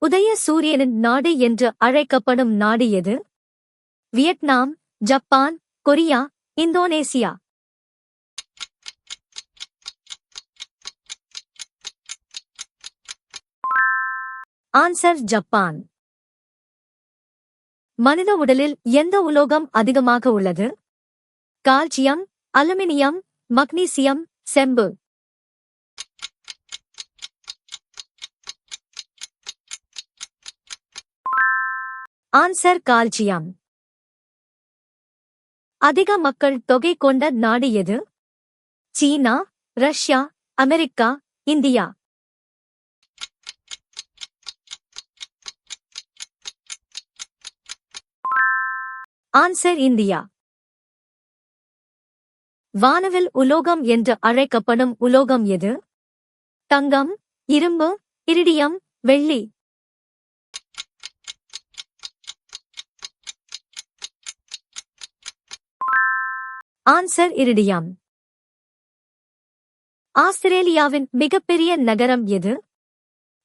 உதய சூரியனின் நாடு என்று அழைக்கப்படும் நாடு எது? Vietnam, Japan, Korea, Indonesia. Answer Japan. மனித உடலில் எந்த உலோகம் அதிகமாக உள்ளது? கால்சியம், அலுமினியம், மக்னீசியம், செம்பு. Answer calcium. அதிக மக்கள் தொகை கொண்ட நாடு எது? China, Russia, America, India. Answer India. வானவில் உலோகம் என்று அழைக்கப்படும் உலோகம் எது? தங்கம், இரும்பு, இரிடியம், வெள்ளி. Answer iridium. ஆஸ்திரேலியாவின் மிகப்பெரிய நகரம் எது?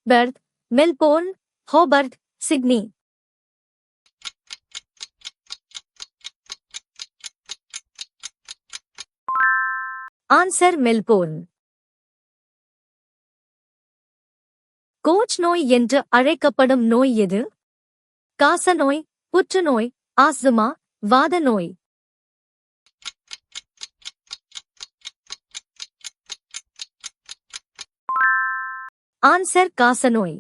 Perth, Melbourne, Hobart, Sydney. Answer Melbourne. Koch நோய் என்று அழைக்கப்படும் நோய் எது? காசநோய், புற்றுநோய், ஆஸ்துமா, வாத நோய். ஆன்சர் காசநோய்.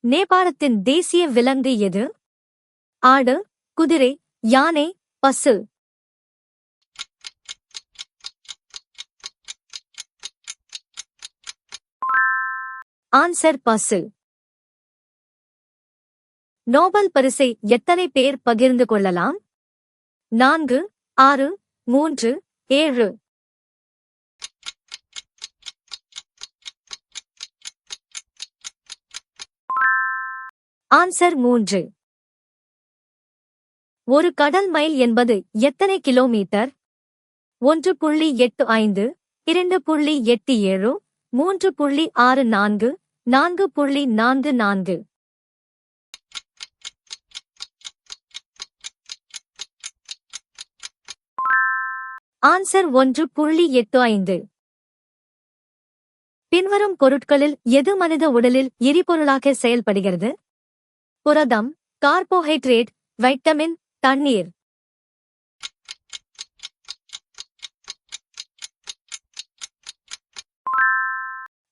நேபாளத்தின் தேசிய விலங்கு எது? ஆடு, குதிரை, யானை, பசு. ஆன்சர் பசு. நோபல் பரிசை எத்தனை பேர் பகிர்ந்து கொள்ளலாம்? 4, 6, 3, 7. ஆன்சர் 3. ஒரு கடல் மைல் என்பது எத்தனை கிலோமீட்டர்? 1.85, 2.87, 3.64, 4.44. ஆன்சர் 1.85. பின்வரும் பொருட்களில் எது மனித உடலில் எரிபொருளாக செயல்படுகிறது? புரதம், கார்போஹைட்ரேட், வைட்டமின், தண்ணீர்.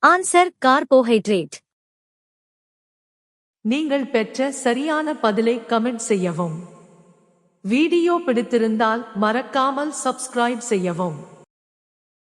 Answer carbohydrate. நீங்கள் பெற்ற சரியான பதிலை கமெண்ட் செய்யவும். வீடியோ பிடித்திருந்தால் மறக்காமல் சப்ஸ்கிரைப் செய்யவும்.